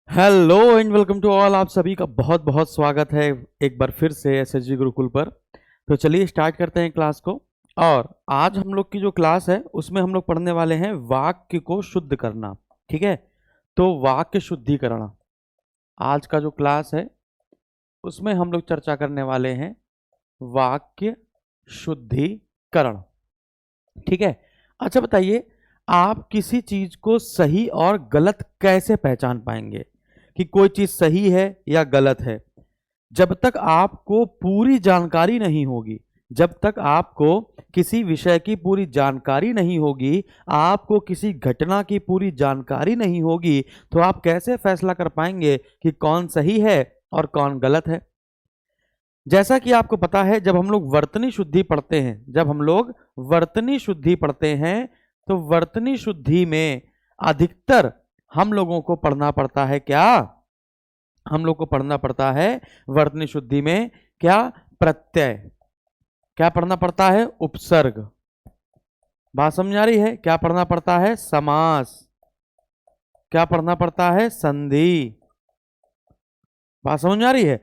Hello and welcome to all. आप सभी का बहुत बहुत स्वागत है एक बार फिर से एसएसजी गुरुकुल पर। तो चलिए स्टार्ट करते हैं क्लास को। और आज हम लोग की जो क्लास है उसमें हम लोग पढ़ने वाले हैं वाक्य को शुद्ध करना। ठीक है, तो वाक्य शुद्धिकरण आज का जो क्लास है उसमें हम लोग चर्चा करने वाले हैं वाक्य शुद्धिकरण। ठीक है, अच्छा बताइए, आप किसी चीज को सही और गलत कैसे पहचान पाएंगे कि कोई चीज सही है या गलत है? जब तक आपको पूरी जानकारी नहीं होगी, जब तक आपको किसी विषय की पूरी जानकारी नहीं होगी, आपको किसी घटना की पूरी जानकारी नहीं होगी, तो आप कैसे फैसला कर पाएंगे कि कौन सही है और कौन गलत है? जैसा कि आपको पता है, जब हम लोग वर्तनी शुद्धि पढ़ते हैं, जब हम लोग वर्तनी शुद्धि पढ़ते हैं, तो वर्तनी शुद्धि में अधिकतर हम लोगों को पढ़ना पड़ता है क्या? हम लोग को पढ़ना पड़ता है वर्तनी शुद्धि में क्या? प्रत्यय। क्या पढ़ना पड़ता है? उपसर्ग। बात समझ आ रही है? क्या पढ़ना पड़ता है? समास। क्या पढ़ना पड़ता है? संधि। बात समझ आ रही है?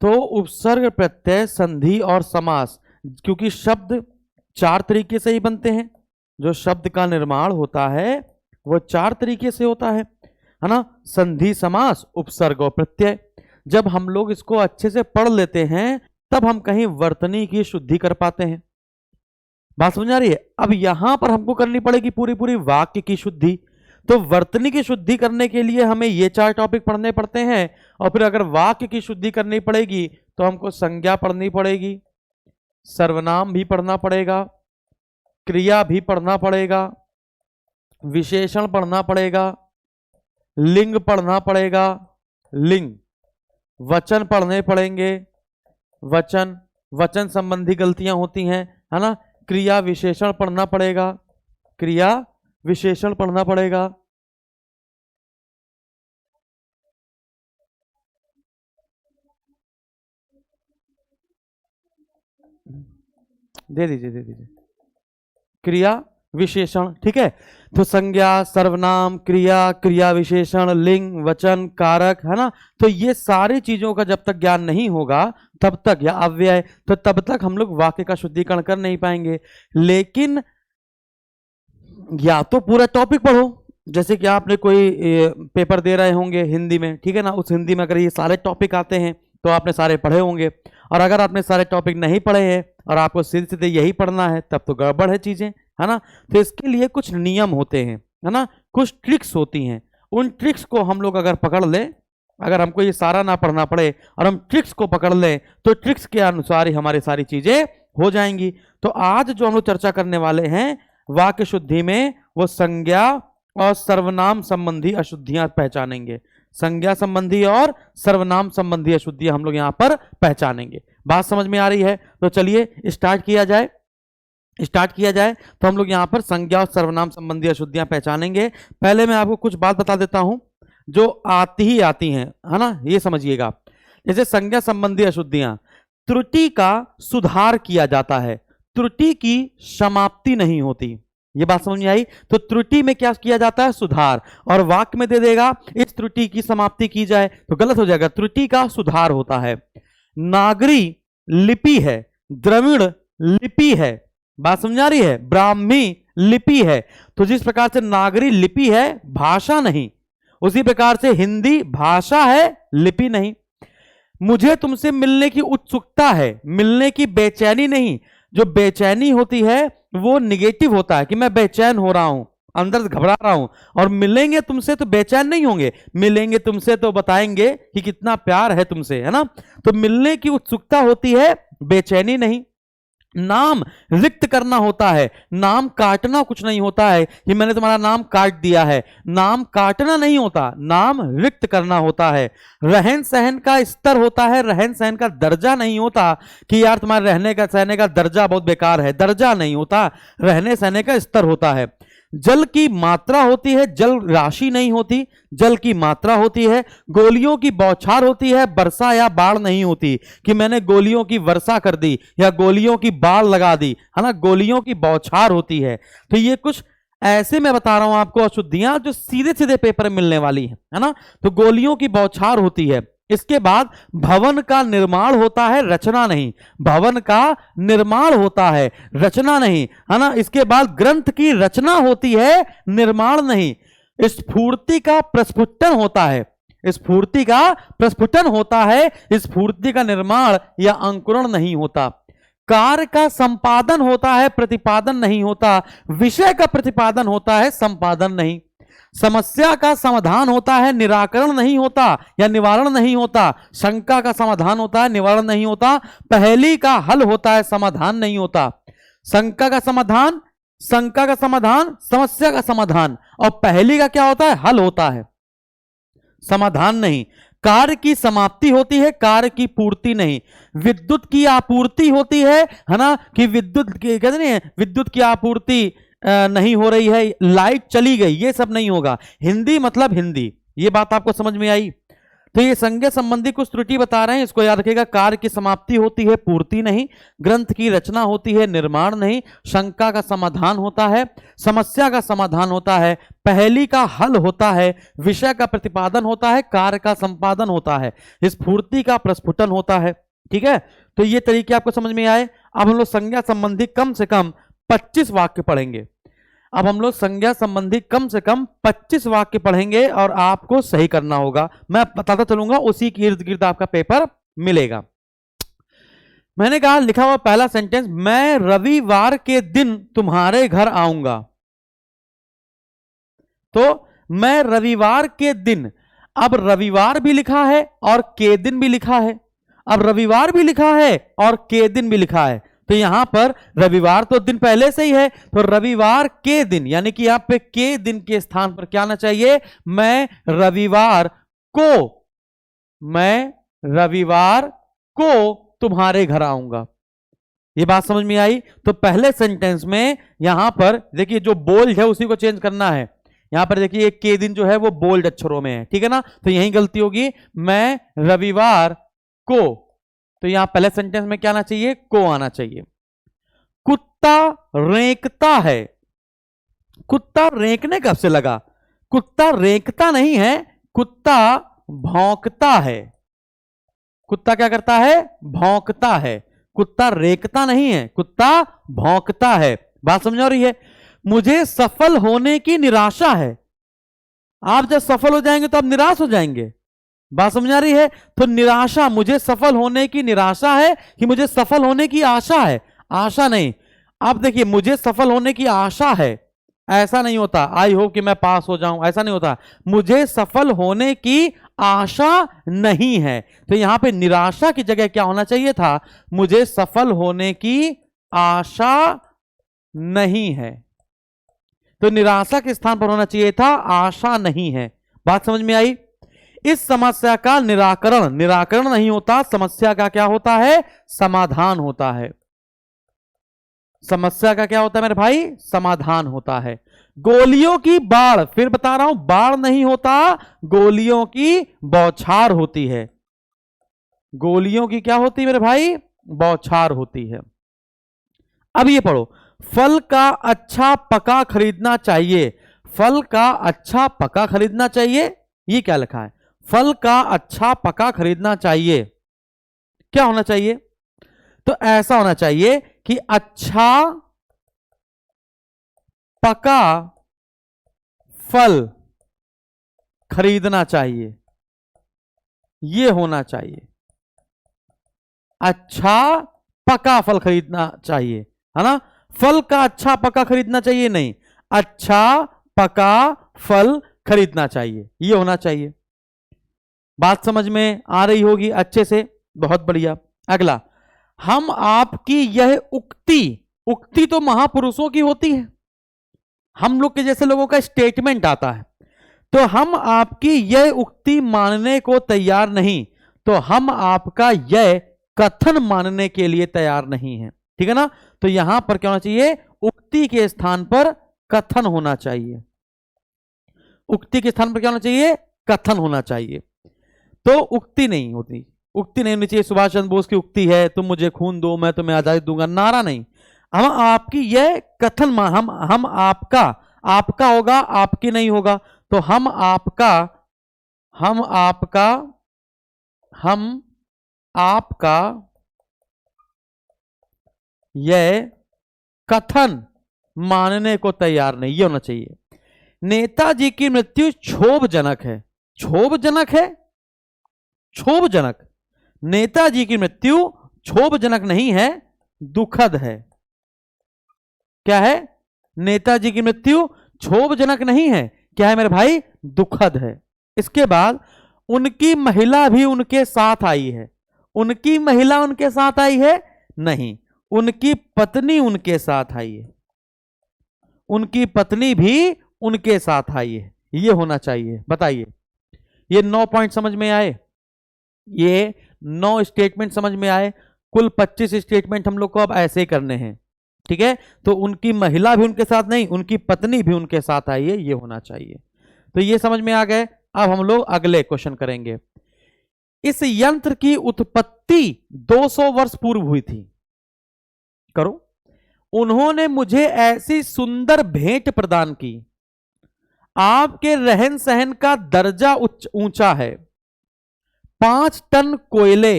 तो उपसर्ग, प्रत्यय, संधि और समास, क्योंकि शब्द चार तरीके से ही बनते हैं। जो शब्द का निर्माण होता है वो चार तरीके से होता है ना? संधि, समास, उपसर्ग और प्रत्यय। जब हम लोग इसको अच्छे से पढ़ लेते हैं तब हम कहीं वर्तनी की शुद्धि कर पाते हैं। बात समझ आ रही है? अब यहां पर हमको करनी पड़ेगी पूरी पूरी वाक्य की शुद्धि। तो वर्तनी की शुद्धि करने के लिए हमें ये चार टॉपिक पढ़ने पड़ते हैं। और फिर अगर वाक्य की शुद्धि करनी पड़ेगी तो हमको संज्ञा पढ़नी पड़ेगी, सर्वनाम भी पढ़ना पड़ेगा, क्रिया भी पढ़ना पड़ेगा, विशेषण पढ़ना पड़ेगा, लिंग पढ़ना पड़ेगा, लिंग, वचन पढ़ने पड़ेंगे, वचन, वचन संबंधी गलतियां होती हैं, है ना? क्रिया विशेषण पढ़ना पड़ेगा, क्रिया विशेषण पढ़ना पड़ेगा। दे दीजिए क्रिया विशेषण। ठीक है, तो संज्ञा, सर्वनाम, क्रिया, क्रिया विशेषण, लिंग, वचन, कारक, है ना? तो ये सारी चीजों का जब तक ज्ञान नहीं होगा तब तक, या अव्यय, तो तब तक हम लोग वाक्य का शुद्धिकरण कर नहीं पाएंगे। लेकिन या तो पूरा टॉपिक पढ़ो, जैसे कि आपने कोई पेपर दे रहे होंगे हिंदी में, ठीक है ना? उस हिंदी में अगर ये सारे टॉपिक आते हैं तो आपने सारे पढ़े होंगे। और अगर आपने सारे टॉपिक नहीं पढ़े हैं और आपको सीधे सीधे यही पढ़ना है तब तो गड़बड़ है चीजें, है ना? तो इसके लिए कुछ नियम होते हैं, है ना? कुछ ट्रिक्स होती हैं। उन ट्रिक्स को हम लोग अगर पकड़ लें, अगर हमको ये सारा ना पढ़ना पड़े और हम ट्रिक्स को पकड़ लें तो ट्रिक्स के अनुसार ही हमारी सारी चीजें हो जाएंगी। तो आज जो हम लोग चर्चा करने वाले हैं वाक्य शुद्धि में, वो संज्ञा और सर्वनाम संबंधी अशुद्धियां पहचानेंगे। संज्ञा संबंधी और सर्वनाम संबंधी अशुद्धियां हम लोग यहां पर पहचानेंगे। बात समझ में आ रही है? तो चलिए स्टार्ट किया जाए। तो हम लोग यहां पर संज्ञा और सर्वनाम संबंधी अशुद्धियां पहचानेंगे। पहले मैं आपको कुछ बात बता देता हूं जो आती ही आती हैं, है ना? ये समझिएगा। जैसे संज्ञा संबंधी अशुद्धियां, त्रुटि का सुधार किया जाता है, त्रुटि की समाप्ति नहीं होती। ये बात समझ में आई? तो त्रुटि में क्या किया जाता है? सुधार। और वाक्य में दे देगा इस त्रुटि की समाप्ति की जाए, तो गलत हो जाएगा। त्रुटि का सुधार होता है। नागरी लिपि है, द्रविड़ लिपि है। बात समझ आ रही है? ब्राह्मी लिपि है। तो जिस प्रकार से नागरी लिपि है, भाषा नहीं, उसी प्रकार से हिंदी भाषा है, लिपि नहीं। मुझे तुमसे मिलने की उत्सुकता है, मिलने की बेचैनी नहीं। जो बेचैनी होती है वो निगेटिव होता है कि मैं बेचैन हो रहा हूं, अंदर से घबरा रहा हूं। और मिलेंगे तुमसे तो बेचैन नहीं होंगे, मिलेंगे तुमसे तो बताएंगे कि कितना प्यार है तुमसे, है ना? तो मिलने की उत्सुकता होती है, बेचैनी नहीं। नाम रिक्त करना होता है, नाम काटना कुछ नहीं होता है कि मैंने तुम्हारा नाम काट दिया है। नाम काटना नहीं होता, नाम रिक्त करना होता है। रहन सहन का स्तर होता है, रहन सहन का दर्जा नहीं होता कि यार तुम्हारे रहने का सहने का दर्जा बहुत बेकार है, दर्जा नहीं होता, रहने सहने का स्तर होता है। जल की मात्रा होती है, जल राशि नहीं होती, जल की मात्रा होती है। गोलियों की बौछार होती है, वर्षा या बाढ़ नहीं होती कि मैंने गोलियों की वर्षा कर दी या गोलियों की बाढ़ लगा दी, है ना? गोलियों की बौछार होती है। तो ये कुछ ऐसे मैं बता रहा हूं आपको अशुद्धियां जो सीधे सीधे पेपर में मिलने वाली है ना। तो गोलियों की बौछार होती है। इसके बाद भवन का निर्माण होता है, रचना नहीं। भवन का निर्माण होता है, रचना नहीं, है ना। इसके बाद ग्रंथ की रचना होती है, निर्माण नहीं। स्फूर्ति का प्रस्फुटन होता है, स्फूर्ति का प्रस्फुटन होता है, स्फूर्ति का निर्माण या अंकुरण नहीं होता। कार्य का संपादन होता है, प्रतिपादन नहीं होता। विषय का प्रतिपादन होता है, संपादन नहीं। समस्या का समाधान होता है, निराकरण नहीं होता या निवारण नहीं होता। शंका का समाधान होता है, निवारण नहीं होता। पहेली का हल होता है, समाधान नहीं होता। शंका का समाधान, शंका का समाधान, समस्या का समाधान, और पहेली का क्या होता है, हल होता है, समाधान नहीं। कार्य की समाप्ति होती है, कार्य की पूर्ति नहीं। विद्युत की आपूर्ति होती है ना, कि विद्युत कहते नहीं, विद्युत की आपूर्ति नहीं हो रही है, लाइट चली गई, ये सब नहीं होगा। हिंदी मतलब हिंदी, ये बात आपको समझ में आई। तो ये संज्ञा संबंधी कुछ त्रुटि बता रहे हैं, इसको याद रखिएगा। कार्य की समाप्ति होती है, पूर्ति नहीं। ग्रंथ की रचना होती है, निर्माण नहीं। शंका का समाधान होता है, समस्या का समाधान होता है। पहेली का हल होता है, विषय का प्रतिपादन होता है, कार्य का संपादन होता है, स्फूर्ति का प्रस्फुटन होता है। ठीक है, तो ये तरीके आपको समझ में आए। अब हम लोग संज्ञा संबंधी कम से कम 25 वाक्य पढ़ेंगे। अब हम लोग संज्ञा संबंधी कम से कम 25 वाक्य पढ़ेंगे और आपको सही करना होगा। मैं बताता चलूंगा, उसी के इर्द गिर्द आपका पेपर मिलेगा। मैंने कहा, लिखा हुआ पहला सेंटेंस, मैं रविवार के दिन तुम्हारे घर आऊंगा। तो मैं रविवार के दिन, अब रविवार भी लिखा है और के दिन भी लिखा है। अब रविवार भी लिखा है और के दिन भी लिखा है, तो यहां पर रविवार तो दिन पहले से ही है, तो रविवार के दिन, यानी कि यहां पे के दिन के स्थान पर क्या आना चाहिए, मैं रविवार को, मैं रविवार को तुम्हारे घर आऊंगा। ये बात समझ में आई। तो पहले सेंटेंस में यहां पर देखिए, जो बोल्ड है उसी को चेंज करना है। यहां पर देखिए के दिन जो है वो बोल्ड अक्षरों में है, ठीक है ना, तो यही गलती होगी। मैं रविवार को, तो यहां पहले सेंटेंस में क्या आना चाहिए, को आना चाहिए। कुत्ता रेंकता है, कुत्ता रेंकने कब से लगा, कुत्ता रेंकता नहीं है, कुत्ता भौंकता है। कुत्ता क्या करता है, भौंकता है। कुत्ता रेंकता नहीं है, कुत्ता भौंकता है। बात समझ आ रही है। मुझे सफल होने की निराशा है। आप जब सफल हो जाएंगे तो आप निराश हो जाएंगे। बात समझ आ रही है। तो निराशा, मुझे सफल होने की निराशा है कि मुझे सफल होने की आशा है, आशा नहीं। आप देखिए, मुझे सफल होने की आशा है, ऐसा नहीं होता आई होप कि मैं पास हो जाऊं, ऐसा नहीं होता। मुझे सफल होने की आशा नहीं है, तो यहां पे निराशा की जगह क्या होना चाहिए था, मुझे सफल होने की आशा नहीं है। तो निराशा के स्थान पर होना चाहिए था आशा नहीं है। बात समझ में आई। इस समस्या का निराकरण, निराकरण नहीं होता, समस्या का क्या होता है, समाधान होता है। समस्या का क्या होता है मेरे भाई, समाधान होता है। गोलियों की बाढ़, फिर बता रहा हूं, बाढ़ नहीं होता, गोलियों की बौछार होती है। गोलियों की क्या होती है मेरे भाई, बौछार होती है। अब ये पढ़ो, फल का अच्छा पका खरीदना चाहिए। फल का अच्छा पका खरीदना चाहिए, ये क्या लिखा है, फल का अच्छा पका खरीदना चाहिए। क्या होना चाहिए, तो ऐसा होना चाहिए कि अच्छा पका फल खरीदना चाहिए, ये होना चाहिए। अच्छा पका फल खरीदना चाहिए, है ना। फल का अच्छा पका खरीदना चाहिए नहीं, अच्छा पका फल खरीदना चाहिए, ये होना चाहिए। बात समझ में आ रही होगी अच्छे से, बहुत बढ़िया। अगला, हम आपकी यह उक्ति, उक्ति तो महापुरुषों की होती है, हम लोग के जैसे लोगों का स्टेटमेंट आता है। तो हम आपकी यह उक्ति मानने को तैयार नहीं, तो हम आपका यह कथन मानने के लिए तैयार नहीं है, ठीक है ना। तो यहां पर क्या होना चाहिए, उक्ति के स्थान पर कथन होना चाहिए। उक्ति के स्थान पर क्या होना चाहिए, कथन होना चाहिए। तो उक्ति नहीं होती, उक्ति नहीं होनी चाहिए। सुभाष चंद्र बोस की उक्ति है, तुम मुझे खून दो मैं तुम्हें आजादी दूंगा, नारा नहीं। हम आपकी यह कथन, हम आपका, आपका होगा, आपकी नहीं होगा। तो हम आपका, हम आपका, हम आपका यह कथन मानने को तैयार नहीं, ये होना चाहिए। नेताजी की मृत्यु क्षोभजनक है। क्षोभजनक है, क्षोभजनक। नेताजी की मृत्यु क्षोभजनक नहीं है, दुखद है। क्या है? नेताजी की मृत्यु क्षोभजनक नहीं है, क्या है मेरे भाई? दुखद है। इसके बाद उनकी महिला भी उनके साथ आई है। उनकी महिला उनके साथ आई है? नहीं, उनकी पत्नी उनके साथ आई है। उनकी पत्नी भी उनके साथ आई है, ये होना चाहिए। बताइए, ये 9 पॉइंट समझ में आए? ये 9 स्टेटमेंट समझ में आए? कुल 25 स्टेटमेंट हम लोग को अब ऐसे करने हैं, ठीक है? तो उनकी महिला भी उनके साथ नहीं, उनकी पत्नी भी उनके साथ आई है, ये होना चाहिए। तो ये समझ में आ गए। अब हम लोग अगले क्वेश्चन करेंगे। इस यंत्र की उत्पत्ति 200 वर्ष पूर्व हुई थी। करो। उन्होंने मुझे ऐसी सुंदर भेंट प्रदान की। आपके रहन सहन का दर्जा ऊंचा है। 5 टन कोयले।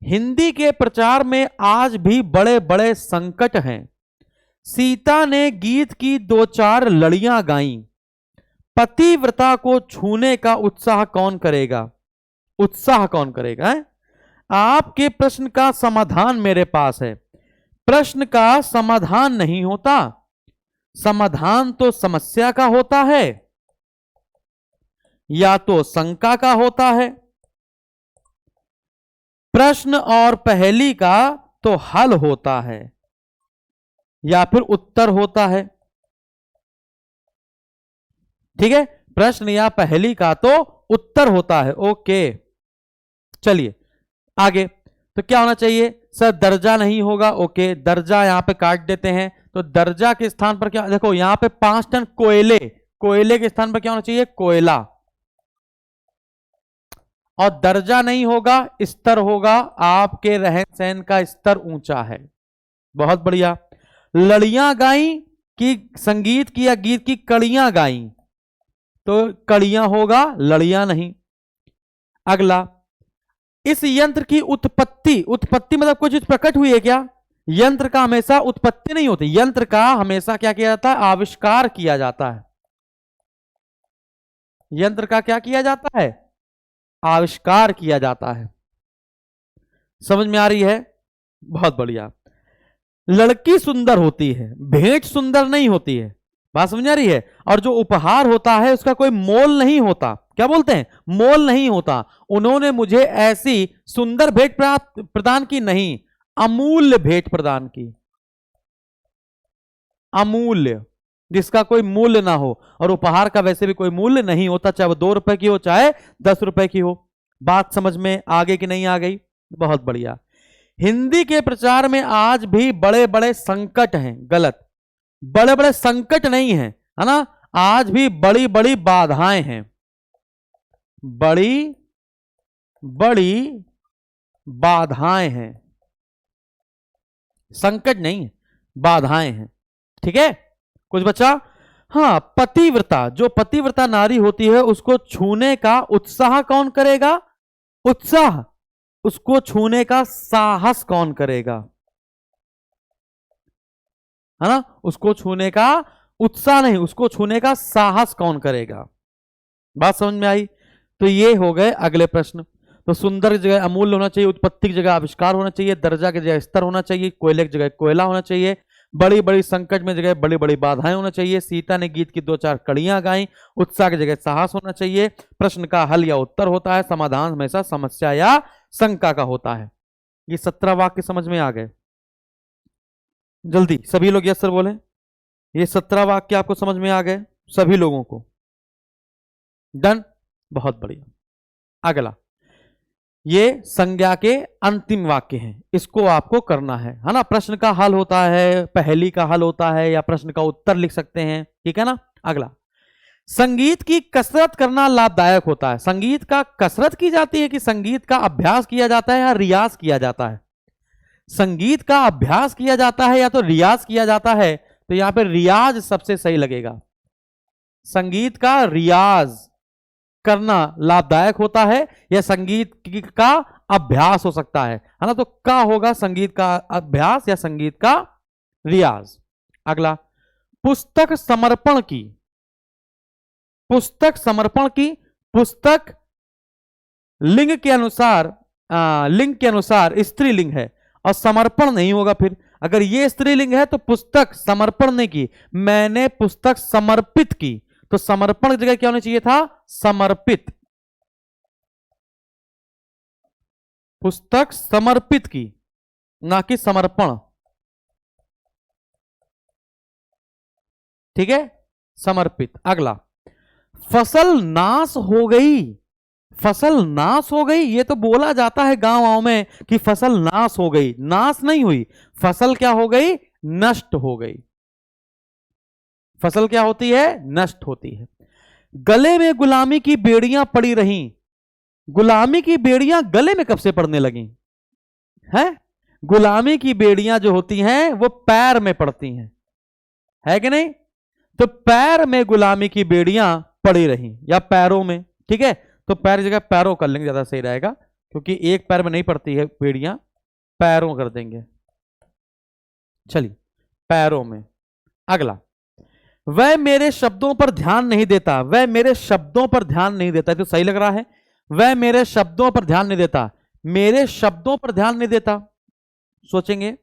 हिंदी के प्रचार में आज भी बड़े बड़े संकट हैं। सीता ने गीत की 2-4 लड़ियां गाईं। पतिव्रता को छूने का उत्साह कौन करेगा? उत्साह कौन करेगा है? आपके प्रश्न का समाधान मेरे पास है। प्रश्न का समाधान नहीं होता, समाधान तो समस्या का होता है या तो शंका का होता है। प्रश्न और पहेली का तो हल होता है या फिर उत्तर होता है। ठीक है, प्रश्न या पहेली का तो उत्तर होता है। ओके, चलिए आगे। तो क्या होना चाहिए? सर दर्जा नहीं होगा। ओके, दर्जा यहां पे काट देते हैं। तो दर्जा के स्थान पर क्या, देखो यहां पे 5 टन कोयले, कोयले के स्थान पर क्या होना चाहिए? कोयला। और दर्जा नहीं होगा, स्तर होगा। आपके रहन सहन का स्तर ऊंचा है। बहुत बढ़िया। लड़ियां गाई कि संगीत की या गीत की कड़ियां गाई? तो कड़ियां होगा, लड़ियां नहीं। अगला, इस यंत्र की उत्पत्ति, उत्पत्ति मतलब कोई चीज प्रकट हुई है क्या? यंत्र का हमेशा उत्पत्ति नहीं होती, यंत्र का हमेशा क्या किया जाता है? आविष्कार किया जाता है। यंत्र का क्या किया जाता है? आविष्कार किया जाता है। समझ में आ रही है? बहुत बढ़िया। लड़की सुंदर होती है, भेंट सुंदर नहीं होती है। बात समझ आ रही है? और जो उपहार होता है उसका कोई मोल नहीं होता। क्या बोलते हैं? मोल नहीं होता। उन्होंने मुझे ऐसी सुंदर भेंट प्रदान की नहीं, अमूल्य भेंट प्रदान की। अमूल्य, जिसका कोई मूल्य ना हो। और उपहार का वैसे भी कोई मूल्य नहीं होता, चाहे वो 2 रुपए की हो चाहे 10 रुपए की हो। बात समझ में आगे कि नहीं आ गई? बहुत बढ़िया। हिंदी के प्रचार में आज भी बड़े बड़े संकट हैं। गलत, बड़े बड़े संकट नहीं है, है ना? आज भी बड़ी बड़ी बाधाएं हैं। बड़ी बड़ी बाधाएं हैं, संकट नहीं है, बाधाएं हैं। ठीक है, कुछ बचा? हाँ, पतिव्रता, जो पतिव्रता नारी होती है उसको छूने का उत्साह कौन करेगा? उत्साह, उसको छूने का साहस कौन करेगा? है ना? उसको छूने का उत्साह नहीं, उसको छूने का साहस कौन करेगा? बात समझ में आई? तो ये हो गए अगले प्रश्न। तो सुंदर की जगह अमूल्य होना चाहिए, उत्पत्ति की जगह आविष्कार होना चाहिए, दर्जा की जगह स्तर होना चाहिए, कोयले की जगह कोयला होना चाहिए, बड़ी बड़ी संकट में जगह बड़ी बड़ी बाधाएं होना चाहिए, सीता ने गीत की 2-4 कड़ियां गाई, उत्साह की जगह साहस होना चाहिए, प्रश्न का हल या उत्तर होता है, समाधान हमेशा समस्या या शंका का होता है। ये 17 वाक्य समझ में आ गए? जल्दी सभी लोग यस सर बोले। ये 17 वाक्य आपको समझ में आ गए सभी लोगों को? डन, बहुत बढ़िया। अगला, ये संज्ञा के अंतिम वाक्य हैं, इसको आपको करना है ना? प्रश्न का हल होता है, पहेली का हल होता है, या प्रश्न का उत्तर लिख सकते हैं। ठीक है ना? अगला, संगीत की कसरत करना लाभदायक होता है। संगीत का कसरत की जाती है कि संगीत का अभ्यास किया जाता है या रियाज किया जाता है? संगीत का अभ्यास किया जाता है या तो रियाज किया जाता है। तो यहां पे रियाज सबसे सही लगेगा। संगीत का रियाज करना लाभदायक होता है या संगीत का अभ्यास हो सकता है ना, तो का होगा संगीत का अभ्यास या संगीत का रियाज। अगला, पुस्तक समर्पण की। पुस्तक समर्पण की, पुस्तक लिंग के अनुसार स्त्रीलिंग है और समर्पण नहीं होगा। फिर अगर ये स्त्रीलिंग है तो पुस्तक समर्पण नहीं की, मैंने पुस्तक समर्पित की, तो समर्पण की जगह क्या होना चाहिए था, समर्पित। पुस्तक समर्पित की, ना कि समर्पण। ठीक है, समर्पित। अगला, फसल नाश हो गई। फसल नाश हो गई, ये तो बोला जाता है गांव में कि फसल नाश हो गई, नाश नहीं हुई, फसल क्या हो गई, नष्ट हो गई। फसल क्या होती है, नष्ट होती है। गले में गुलामी की बेड़ियां पड़ी रहीं। गुलामी की बेड़ियां गले में कब से पड़ने लगी हैं? गुलामी की बेड़ियां जो होती हैं वो पैर में पड़ती हैं, है कि नहीं? तो पैर में गुलामी की बेड़ियां पड़ी रहीं या पैरों में। ठीक है, तो पैर की जगह पैरों कर लेंगे, ज्यादा सही रहेगा, क्योंकि एक पैर में नहीं पड़ती है बेड़ियां, पैरों कर देंगे। चलिए, पैरों में। अगला, वह मेरे शब्दों पर ध्यान नहीं देता। वह मेरे शब्दों पर ध्यान नहीं देता, तो सही लग रहा है। वह मेरे शब्दों पर ध्यान नहीं देता, मेरे शब्दों पर ध्यान नहीं देता। सोचेंगे,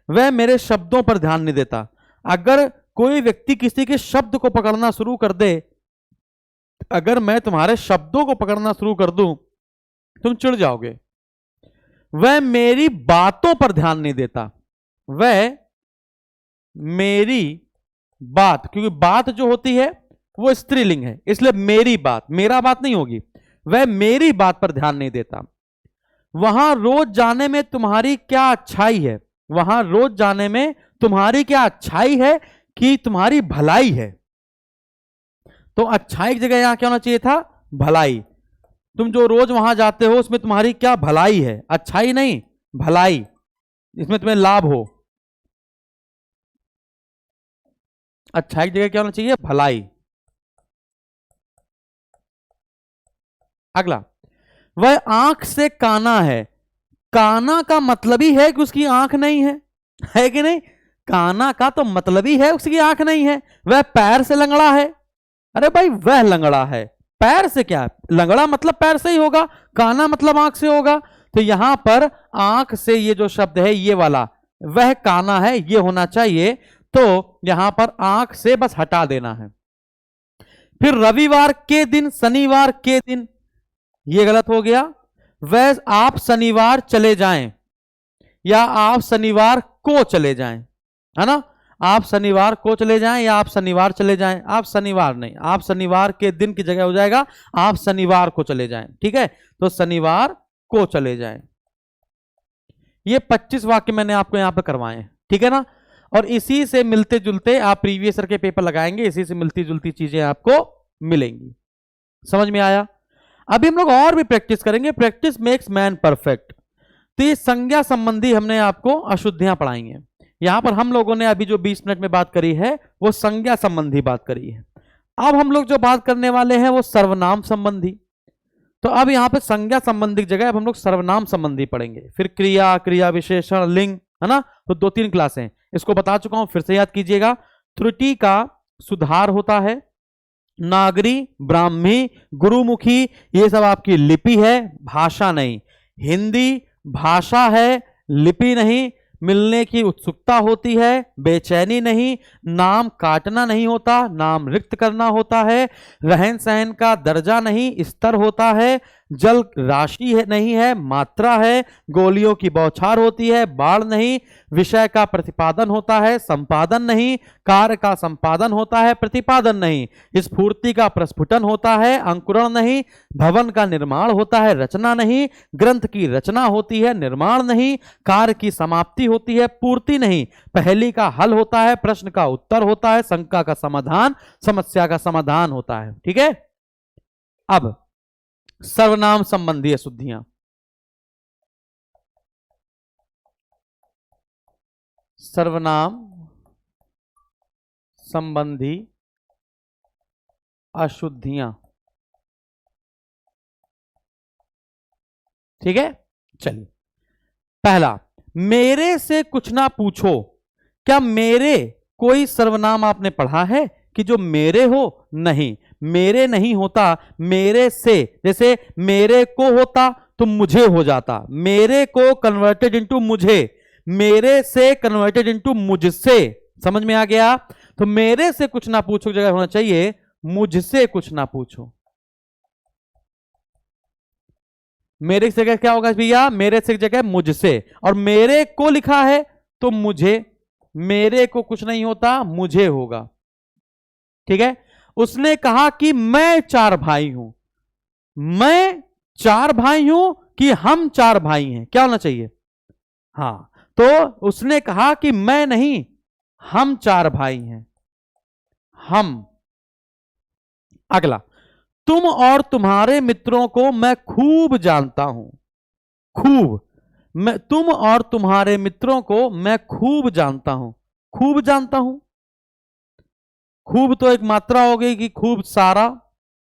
वह मेरे शब्दों पर ध्यान नहीं देता। अगर कोई व्यक्ति किसी के शब्द को पकड़ना शुरू कर दे, अगर मैं तुम्हारे शब्दों को पकड़ना शुरू कर दूं, तुम चिढ़ जाओगे। वह मेरी बातों पर ध्यान नहीं देता। वह मेरी बात, क्योंकि बात जो होती है वो स्त्रीलिंग है, इसलिए मेरी बात, मेरा बात नहीं होगी। वह मेरी बात पर ध्यान नहीं देता। वहां रोज जाने में तुम्हारी क्या अच्छाई है। वहां रोज जाने में तुम्हारी क्या अच्छाई है कि तुम्हारी भलाई है। तो अच्छाई की जगह यहां क्या होना चाहिए था, भलाई। तुम जो रोज वहां जाते हो उसमें तुम्हारी क्या भलाई है, अच्छाई नहीं, भलाई, इसमें तुम्हें लाभ हो। अच्छाई की जगह क्या होना चाहिए, भलाई। अगला, वह आंख से काना है। काना का मतलब ही है कि उसकी आंख नहीं है कि नहीं? काना का तो मतलब ही है उसकी आंख नहीं है। वह पैर से लंगड़ा है। अरे भाई, वह लंगड़ा है, पैर से क्या, लंगड़ा मतलब पैर से ही होगा, काना मतलब आंख से होगा। तो यहां पर आंख से ये जो शब्द है ये वाला, वह काना है, ये होना चाहिए। तो यहां पर आंख से बस हटा देना है। फिर रविवार के दिन, शनिवार के दिन, ये गलत हो गया। वह आप शनिवार चले जाएं या आप शनिवार को चले जाएं, है ना? आप शनिवार को चले जाएं या आप शनिवार चले जाएं। आप शनिवार नहीं, आप शनिवार के दिन की जगह हो जाएगा आप शनिवार को चले जाएं। ठीक है, तो शनिवार को चले जाएं। ये 25 वाक्य मैंने आपको यहां पे करवाए हैं, ठीक है ना? और इसी से मिलते जुलते आप प्रीवियस ईयर के पेपर लगाएंगे, इसी से मिलती जुलती चीजें आपको मिलेंगी। समझ में आया? अभी हम लोग और भी प्रैक्टिस करेंगे। Practice makes man perfect. तो ये संज्ञा संबंधी हमने आपको अशुद्धियां पढ़ाई हैं। यहां पर हम लोगों ने अभी जो 20 मिनट में बात करी है वो संज्ञा संबंधी बात करी है। अब हम लोग जो बात करने वाले हैं वो सर्वनाम संबंधी। तो अब यहां पर संज्ञा संबंधी जगह अब हम लोग सर्वनाम संबंधी पढ़ेंगे। फिर क्रिया, क्रिया विशेषण, लिंग, है ना? तो 2-3 क्लासें इसको बता चुका हूं, फिर से याद कीजिएगा। त्रुटि का सुधार होता है। नागरी, ब्राह्मी, गुरुमुखी, ये सब आपकी लिपि है, भाषा नहीं। हिंदी भाषा है, लिपि नहीं। मिलने की उत्सुकता होती है, बेचैनी नहीं। नाम काटना नहीं होता, नाम रिक्त करना होता है। रहन सहन का दर्जा नहीं, स्तर होता है। जल राशि है नहीं है, मात्रा है। गोलियों की बौछार होती है, बाढ़ नहीं। विषय का प्रतिपादन होता है, संपादन नहीं। कार्य का संपादन होता है, प्रतिपादन नहीं। स्फूर्ति का प्रस्फुटन होता है, अंकुरण नहीं। भवन का निर्माण होता है, रचना नहीं। ग्रंथ की रचना होती है, निर्माण नहीं। कार्य की समाप्ति होती है, पूर्ति नहीं। पहेली का हल होता है, प्रश्न का उत्तर होता है। शंका का समाधान, समस्या का समाधान होता है। ठीक है, अब सर्वनाम संबंधी अशुद्धियां। सर्वनाम संबंधी अशुद्धियां। ठीक है, चलिए पहला, मेरे से कुछ ना पूछो। क्या मेरे कोई सर्वनाम आपने पढ़ा है कि जो मेरे हो? नहीं, मेरे नहीं होता, मेरे से। जैसे मेरे को होता तो मुझे हो जाता, मेरे को कन्वर्टेड इनटू मुझे, मेरे से कन्वर्टेड इनटू मुझसे। समझ में आ गया? तो मेरे से कुछ ना पूछो जगह होना चाहिए मुझसे कुछ ना पूछो। मेरे से जगह क्या होगा भैया? मेरे से जगह मुझसे, और मेरे को लिखा है तो मुझे, मेरे को कुछ नहीं होता, मुझे होगा। ठीक है, उसने कहा कि मैं 4 भाई हूं। मैं 4 भाई हूं कि हम 4 भाई हैं? क्या होना चाहिए? हां, तो उसने कहा कि मैं नहीं, हम 4 भाई हैं, हम। अगला, तुम और तुम्हारे मित्रों को मैं खूब जानता हूं। खूब, मैं, तुम और तुम्हारे मित्रों को मैं खूब जानता हूं। खूब जानता हूं, खूब तो एक मात्रा हो गई कि खूब सारा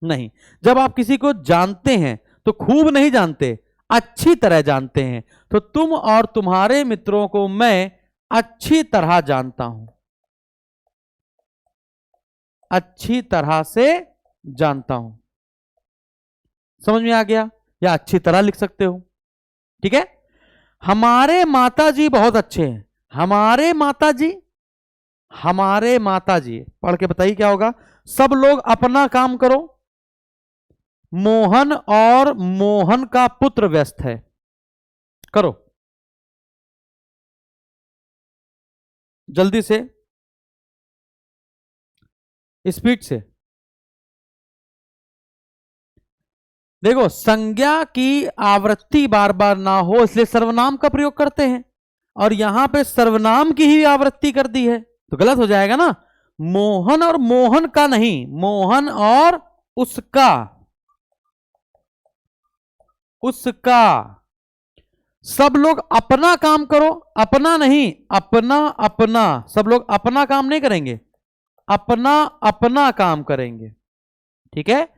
नहीं। जब आप किसी को जानते हैं तो खूब नहीं जानते, अच्छी तरह जानते हैं। तो तुम और तुम्हारे मित्रों को मैं अच्छी तरह जानता हूं, अच्छी तरह से जानता हूं। समझ में आ गया? या अच्छी तरह लिख सकते हो। ठीक है, हमारे माताजी बहुत अच्छे हैं। हमारे माताजी, हमारे माताजी, पढ़ के बताइए क्या होगा? सब लोग अपना काम करो। मोहन और मोहन का पुत्र व्यस्त है। करो जल्दी से, स्पीड से। देखो, संज्ञा की आवृत्ति बार बार ना हो इसलिए सर्वनाम का प्रयोग करते हैं, और यहां पे सर्वनाम की ही आवृत्ति कर दी है तो गलत हो जाएगा ना। मोहन और मोहन का नहीं, मोहन और उसका, उसका। सब लोग अपना काम करो, अपना नहीं, अपना अपना। सब लोग अपना काम नहीं करेंगे, अपना अपना काम करेंगे। ठीक है,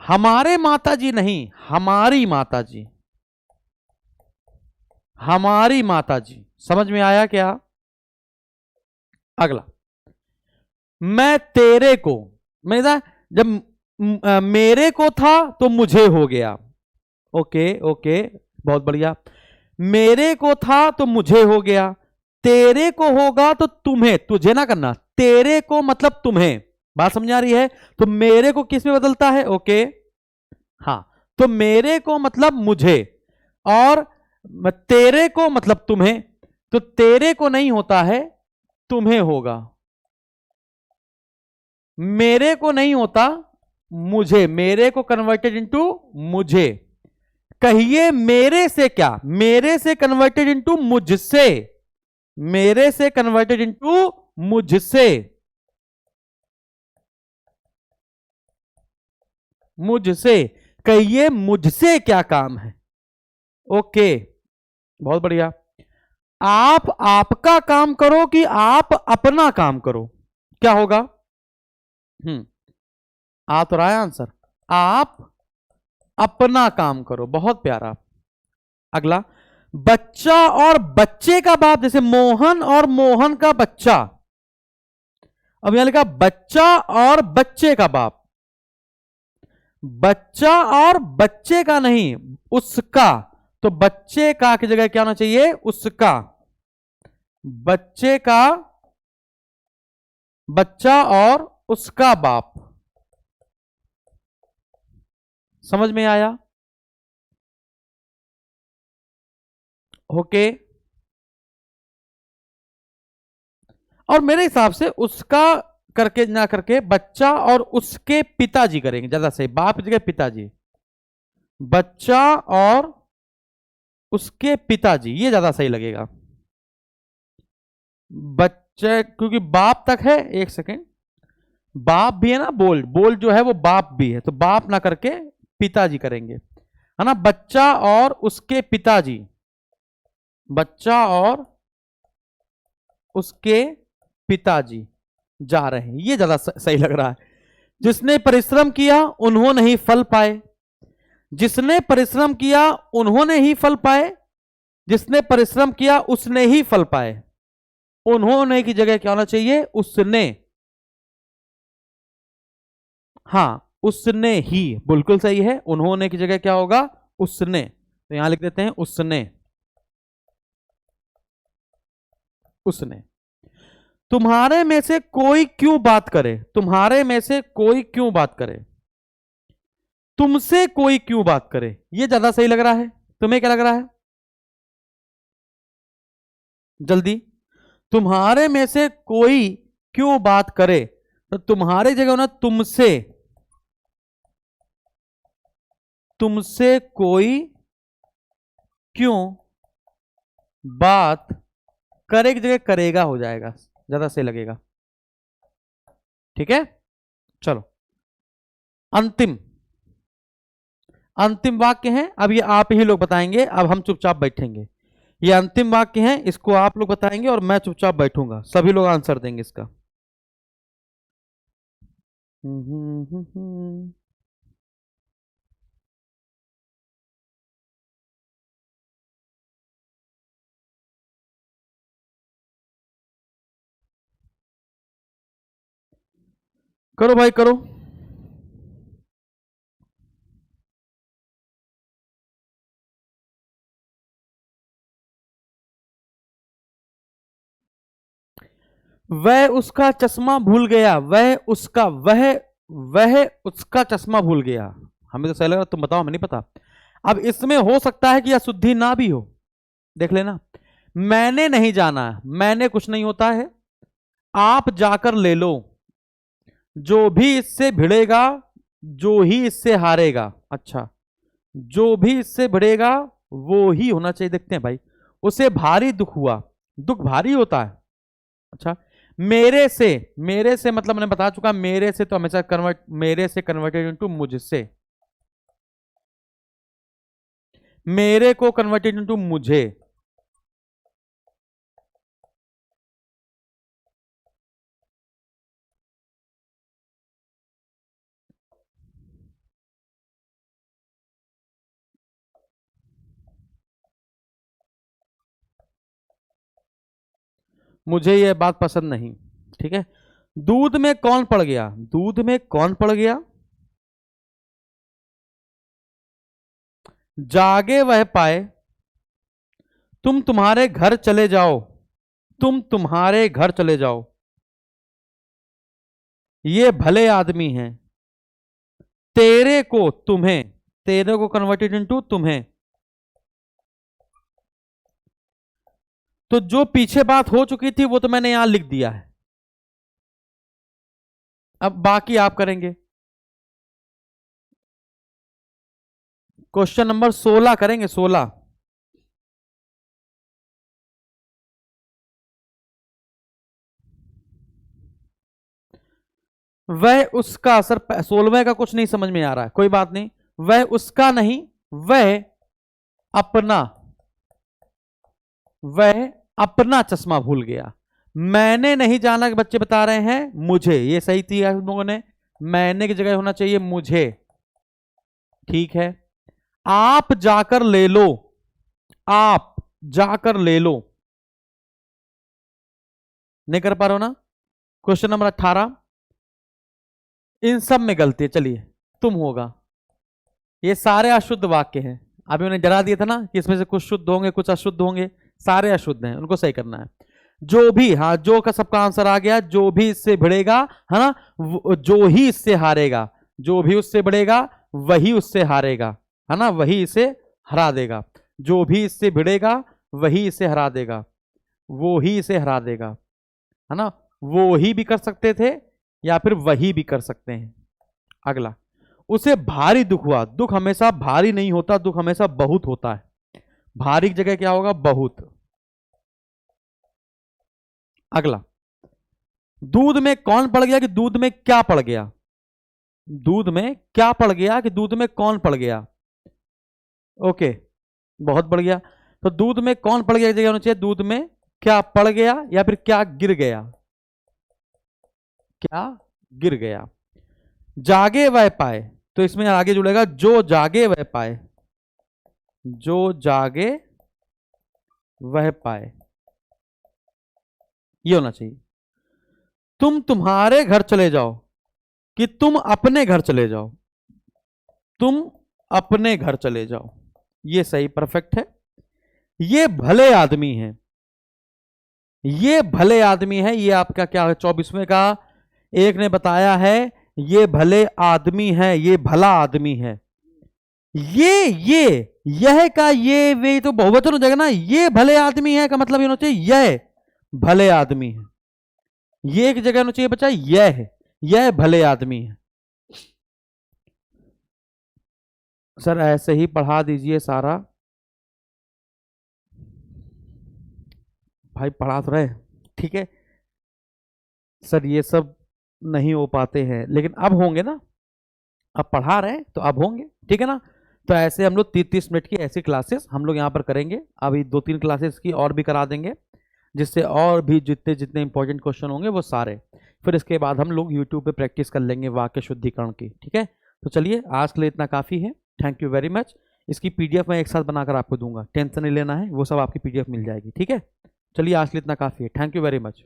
हमारे माताजी नहीं, हमारी माताजी, हमारी माताजी। समझ में आया क्या? अगला, मैं तेरे को, मैं जब मेरे को था तो मुझे हो गया। ओके ओके, बहुत बढ़िया। मेरे को था तो मुझे हो गया, तेरे को होगा तो तुम्हें, तुझे ना करना, तेरे को मतलब तुम्हें। बात समझ आ रही है? तो मेरे को किस में बदलता है? ओके, हाँ, तो मेरे को मतलब मुझे, और तेरे को मतलब तुम्हें। तो तेरे को नहीं होता है, तुम्हें होगा। मेरे को नहीं होता, मुझे, मेरे को कन्वर्टेड इनटू मुझे। कहिए मेरे से क्या? मेरे से कन्वर्टेड इनटू मुझसे, मेरे से कन्वर्टेड इनटू मुझसे, मुझसे। कहिए मुझसे क्या काम है? ओके, बहुत बढ़िया। आप आपका काम करो कि आप अपना काम करो? क्या होगा? आ तो रहा है आंसर, आप अपना काम करो। बहुत प्यारा। अगला, बच्चा और बच्चे का बाप, जैसे मोहन और मोहन का बच्चा। अब यहां लिखा बच्चा और बच्चे का बाप, बच्चा और बच्चे का नहीं, उसका। तो बच्चे का की जगह क्या होना चाहिए? उसका। बच्चे का, बच्चा और उसका बाप। समझ में आया? ओके। और मेरे हिसाब से उसका करके ना करके बच्चा और उसके पिताजी करेंगे ज्यादा सही, बाप की जगह पिताजी। बच्चा और उसके पिताजी, ये ज्यादा सही लगेगा। बच्चे, क्योंकि बाप तक है, एक सेकेंड, बाप भी है ना, बोल बोल जो है वो बाप भी है, तो बाप ना करके पिताजी करेंगे, है ना। बच्चा और उसके पिताजी, बच्चा और उसके पिताजी। जा रहे हैं, ये ज्यादा सही लग रहा है। जिसने परिश्रम किया उन्होंने ही फल पाए, जिसने परिश्रम किया उन्होंने ही फल पाए, जिसने परिश्रम किया उसने ही फल पाए। उन्होंने की जगह क्या होना चाहिए, उसने। हां, उसने ही बिल्कुल सही है। उन्होंने की जगह क्या होगा, उसने। तो यहां लिख देते हैं उसने, उसने। तुम्हारे में से कोई क्यों बात करे, तुम्हारे में से कोई क्यों बात करे, तुमसे कोई क्यों बात करे, यह ज्यादा सही लग रहा है। तुम्हें क्या लग रहा है, जल्दी। तुम्हारे में से कोई क्यों बात करे, तो तुम्हारे जगह होना तुमसे, तुमसे कोई क्यों बात करे की जगह करेगा हो जाएगा, ज्यादा सही लगेगा। ठीक है, चलो अंतिम, अंतिम वाक्य है। अब ये आप ही लोग बताएंगे, अब हम चुपचाप बैठेंगे। ये अंतिम वाक्य है, इसको आप लोग बताएंगे और मैं चुपचाप बैठूंगा, सभी लोग आंसर देंगे इसका। करो भाई करो। वह उसका चश्मा भूल गया, वह उसका, वह उसका चश्मा भूल गया। हमें तो सही लग रहा, तुम बताओ, हमें नहीं पता। अब इसमें हो सकता है कि अशुद्धि ना भी हो, देख लेना। मैंने नहीं जाना, मैंने कुछ नहीं होता है। आप जाकर ले लो, जो भी इससे भिड़ेगा जो ही इससे हारेगा। अच्छा, जो भी इससे भिड़ेगा वो ही होना चाहिए। देखते हैं भाई, उसे भारी दुख हुआ, दुख भारी होता है। अच्छा, मेरे से मतलब मैंने बता चुका, मेरे से तो हमेशा कन्वर्ट, मेरे से कन्वर्टेड इनटू मुझसे, मेरे को कन्वर्टेड इनटू मुझे। मुझे यह बात पसंद नहीं। ठीक है, दूध में कौन पड़ गया, दूध में कौन पड़ गया, जागे वह पाए, तुम तुम्हारे घर चले जाओ, तुम तुम्हारे घर चले जाओ, ये भले आदमी हैं, तेरे को तुम्हें, तेरे को कन्वर्टेड इनटू तुम्हें। तो जो पीछे बात हो चुकी थी वो तो मैंने यहां लिख दिया है, अब बाकी आप करेंगे। क्वेश्चन नंबर 16 करेंगे, 16। वह उसका, सर 16वें का कुछ नहीं समझ में आ रहा है, कोई बात नहीं। वह उसका नहीं, वह अपना, वह अपना चश्मा भूल गया। मैंने नहीं जाना कि बच्चे बता रहे हैं मुझे, ये सही थी हम लोगों ने, मैंने की जगह होना चाहिए मुझे। ठीक है, आप जाकर ले लो, आप जाकर ले लो, नहीं कर पा रहे हो ना। क्वेश्चन नंबर 18, इन सब में गलती है, चलिए तुम होगा। ये सारे अशुद्ध वाक्य हैं, अभी उन्हें डरा दिया था ना कि इसमें से कुछ शुद्ध होंगे कुछ अशुद्ध होंगे, सारे अशुद्ध हैं, उनको सही करना है। जो भी, हाँ जो का सबका आंसर आ गया, जो भी इससे भिड़ेगा, है ना, जो ही इससे हारेगा, जो भी उससे भिड़ेगा वही उससे हारेगा, है ना, वही इसे हरा देगा। जो भी इससे भिड़ेगा वही इसे हरा देगा, वो ही इसे हरा देगा, है ना। वो ही भी कर सकते थे या फिर वही भी कर सकते हैं। अगला, उसे भारी दुख हुआ, दुख हमेशा भारी नहीं होता, दुख हमेशा बहुत होता है। भारी की जगह क्या होगा, बहुत। अगला, दूध में कौन पड़ गया कि दूध में क्या पड़ गया, दूध में क्या पड़ गया कि दूध में कौन पड़ गया। ओके, बहुत बढ़ गया। तो दूध में कौन पड़ गया जगह होना चाहिए, दूध में क्या पड़ गया या फिर क्या गिर गया। क्या गिर गया। जागे वह पाए, तो इसमें आगे जुड़ेगा जो जागे वह पाए, जो जागे वह पाए, ये होना चाहिए। तुम तुम्हारे घर चले जाओ, कि तुम अपने घर चले जाओ, तुम अपने घर चले जाओ, ये सही परफेक्ट है। ये भले आदमी हैं, ये भले आदमी है, ये आपका क्या है 24वें का। एक ने बताया है ये भले आदमी है, ये भला आदमी है। ये यह का ये वे तो बहुवचन हो जाएगा ना। ये भले आदमी है का मतलब ये होना चाहिए यह भले आदमी है। ये एक जगह होना चाहिए बच्चा, यह भले आदमी है। सर ऐसे ही पढ़ा दीजिए सारा। भाई पढ़ा तो रहे, ठीक है सर, ये सब नहीं हो पाते हैं लेकिन अब होंगे ना, अब पढ़ा रहे हैं तो अब होंगे, ठीक है ना। तो ऐसे हम लोग 30-30 मिनट की ऐसी क्लासेस हम लोग यहाँ पर करेंगे। अभी 2-3 क्लासेस की और भी करा देंगे, जिससे और भी जितने जितने इंपॉर्टेंट क्वेश्चन होंगे वो सारे। फिर इसके बाद हम लोग यूट्यूब पे प्रैक्टिस कर लेंगे वाक्य शुद्धिकरण की, ठीक है। तो चलिए आज के लिए इतना काफ़ी है। Thank you very much. इसकी पीडीएफ मैं एक साथ बनाकर आपको दूंगा, टेंशन नहीं लेना है, वो सब आपकी पीडीएफ मिल जाएगी, ठीक है। चलिए आज के लिए इतना काफ़ी है। Thank you very much.